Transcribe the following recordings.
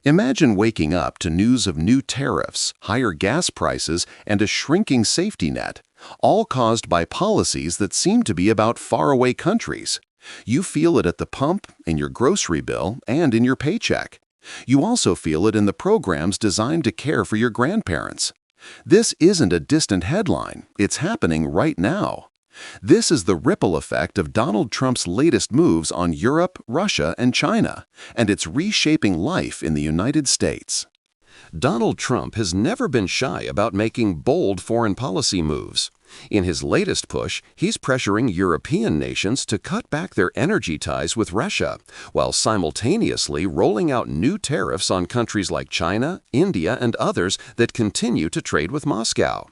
Imagine waking up to news of new tariffs, higher gas prices, and a shrinking safety net, all caused by policies that seem to be about faraway countries. You feel it at the pump, in your grocery bill, and in your paycheck. You also feel it in the programs designed to care for your grandparents. This isn't a distant headline, it's happening right now. This is the ripple effect of Donald Trump's latest moves on Europe, Russia, and China, and it's reshaping life in the United States. Donald Trump has never been shy about making bold foreign policy moves. In his latest push, he's pressuring European nations to cut back their energy ties with Russia, while simultaneously rolling out new tariffs on countries like China, India, and others that continue to trade with Moscow.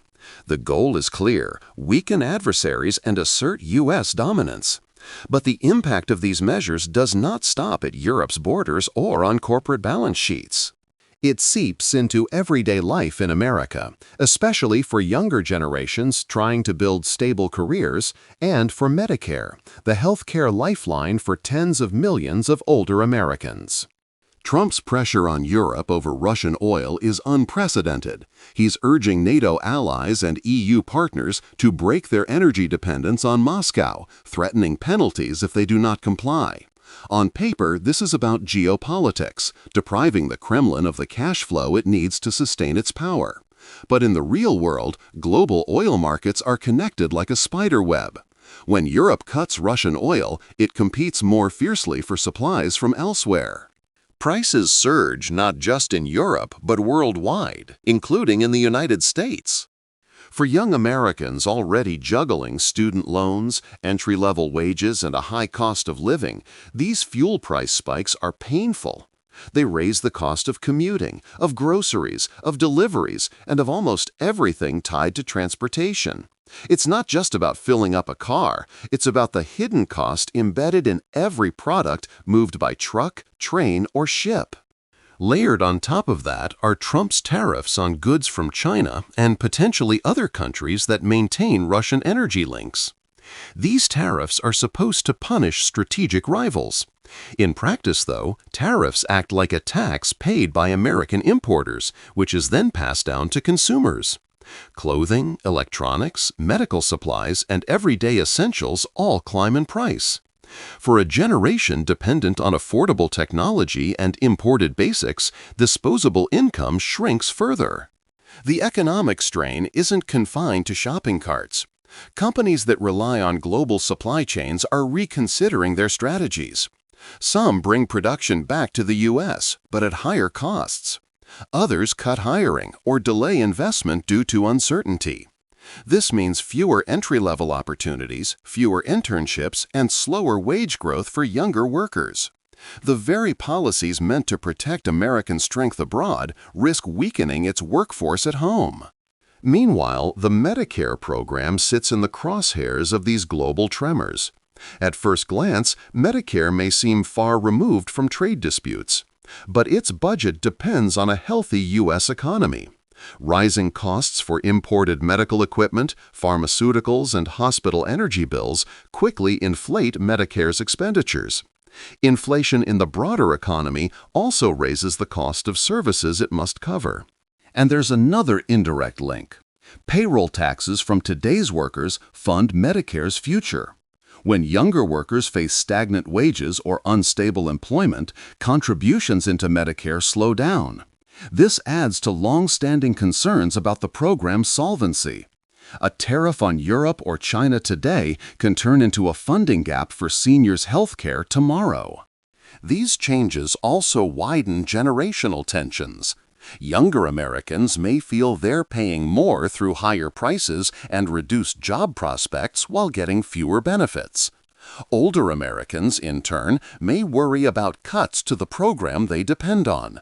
The goal is clear: weaken adversaries and assert U.S. dominance. But the impact of these measures does not stop at Europe's borders or on corporate balance sheets. It seeps into everyday life in America, especially for younger generations trying to build stable careers, and for Medicare, the healthcare lifeline for tens of millions of older Americans. Trump's pressure on Europe over Russian oil is unprecedented. He's urging NATO allies and EU partners to break their energy dependence on Moscow, threatening penalties if they do not comply. On paper, this is about geopolitics, depriving the Kremlin of the cash flow it needs to sustain its power. But in the real world, global oil markets are connected like a spider web. When Europe cuts Russian oil, it competes more fiercely for supplies from elsewhere. Prices surge not just in Europe, but worldwide, including in the United States. For young Americans already juggling student loans, entry-level wages, and a high cost of living, these fuel price spikes are painful. They raise the cost of commuting, of groceries, of deliveries, and of almost everything tied to transportation. It's not just about filling up a car, it's about the hidden cost embedded in every product moved by truck, train, or ship. Layered on top of that are Trump's tariffs on goods from China and potentially other countries that maintain Russian energy links. These tariffs are supposed to punish strategic rivals. In practice, though, tariffs act like a tax paid by American importers, which is then passed down to consumers. Clothing, electronics, medical supplies, and everyday essentials all climb in price. For a generation dependent on affordable technology and imported basics, disposable income shrinks further. The economic strain isn't confined to shopping carts. Companies that rely on global supply chains are reconsidering their strategies. Some bring production back to the U.S., but at higher costs. Others cut hiring or delay investment due to uncertainty. This means fewer entry-level opportunities, fewer internships, and slower wage growth for younger workers. The very policies meant to protect American strength abroad risk weakening its workforce at home. Meanwhile, the Medicare program sits in the crosshairs of these global tremors. At first glance, Medicare may seem far removed from trade disputes, but its budget depends on a healthy U.S. economy. Rising costs for imported medical equipment, pharmaceuticals, and hospital energy bills quickly inflate Medicare's expenditures. Inflation in the broader economy also raises the cost of services it must cover. And there's another indirect link. Payroll taxes from today's workers fund Medicare's future. When younger workers face stagnant wages or unstable employment, contributions into Medicare slow down. This adds to long-standing concerns about the program's solvency. A tariff on Europe or China today can turn into a funding gap for seniors' health care tomorrow. These changes also widen generational tensions. Younger Americans may feel they're paying more through higher prices and reduced job prospects while getting fewer benefits. Older Americans, in turn, may worry about cuts to the program they depend on.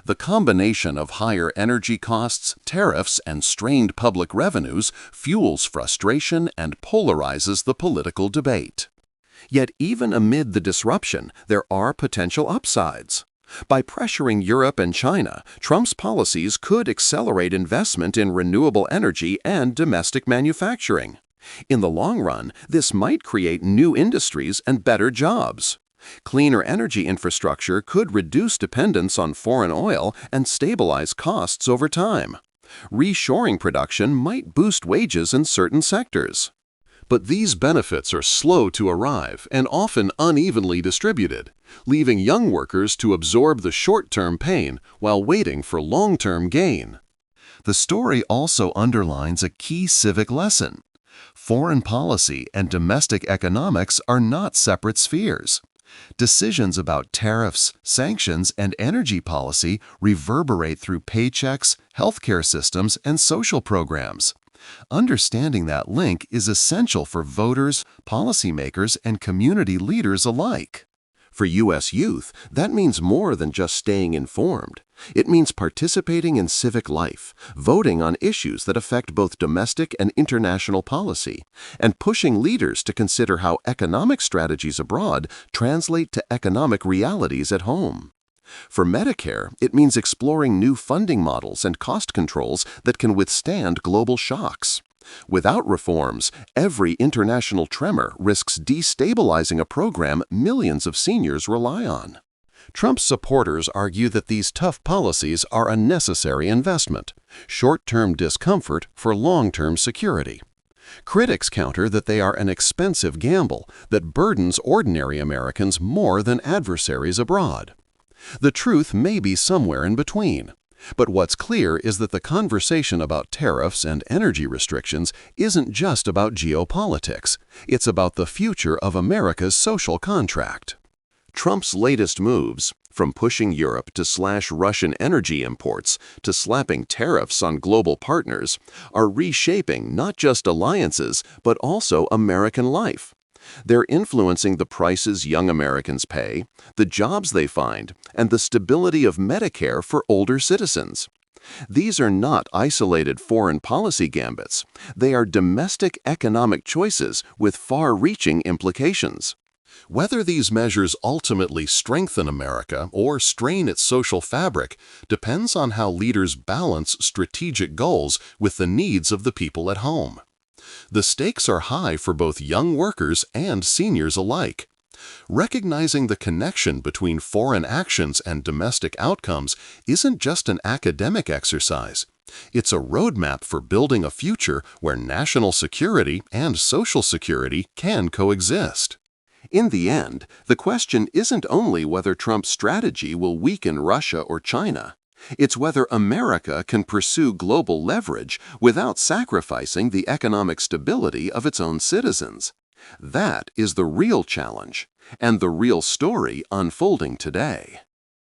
The combination of higher energy costs, tariffs, and strained public revenues fuels frustration and polarizes the political debate. Yet even amid the disruption, there are potential upsides. By pressuring Europe and China, Trump's policies could accelerate investment in renewable energy and domestic manufacturing. In the long run, this might create new industries and better jobs. Cleaner energy infrastructure could reduce dependence on foreign oil and stabilize costs over time. Reshoring production might boost wages in certain sectors. But these benefits are slow to arrive and often unevenly distributed, leaving young workers to absorb the short-term pain while waiting for long-term gain. The story also underlines a key civic lesson. Foreign policy and domestic economics are not separate spheres. Decisions about tariffs, sanctions, and energy policy reverberate through paychecks, healthcare systems, and social programs. Understanding that link is essential for voters, policymakers, and community leaders alike. For U.S. youth, that means more than just staying informed. It means participating in civic life, voting on issues that affect both domestic and international policy, and pushing leaders to consider how economic strategies abroad translate to economic realities at home. For Medicare, it means exploring new funding models and cost controls that can withstand global shocks. Without reforms, every international tremor risks destabilizing a program millions of seniors rely on. Trump's supporters argue that these tough policies are a necessary investment, short-term discomfort for long-term security. Critics counter that they are an expensive gamble that burdens ordinary Americans more than adversaries abroad. The truth may be somewhere in between. But what's clear is that the conversation about tariffs and energy restrictions isn't just about geopolitics. It's about the future of America's social contract. Trump's latest moves, from pushing Europe to slash Russian energy imports to slapping tariffs on global partners, are reshaping not just alliances, but also American life. They're influencing the prices young Americans pay, the jobs they find, and the stability of Medicare for older citizens. These are not isolated foreign policy gambits. They are domestic economic choices with far-reaching implications. Whether these measures ultimately strengthen America or strain its social fabric depends on how leaders balance strategic goals with the needs of the people at home. The stakes are high for both young workers and seniors alike. Recognizing the connection between foreign actions and domestic outcomes isn't just an academic exercise. It's a roadmap for building a future where national security and social security can coexist. In the end, the question isn't only whether Trump's strategy will weaken Russia or China. It's whether America can pursue global leverage without sacrificing the economic stability of its own citizens. That is the real challenge, and the real story unfolding today.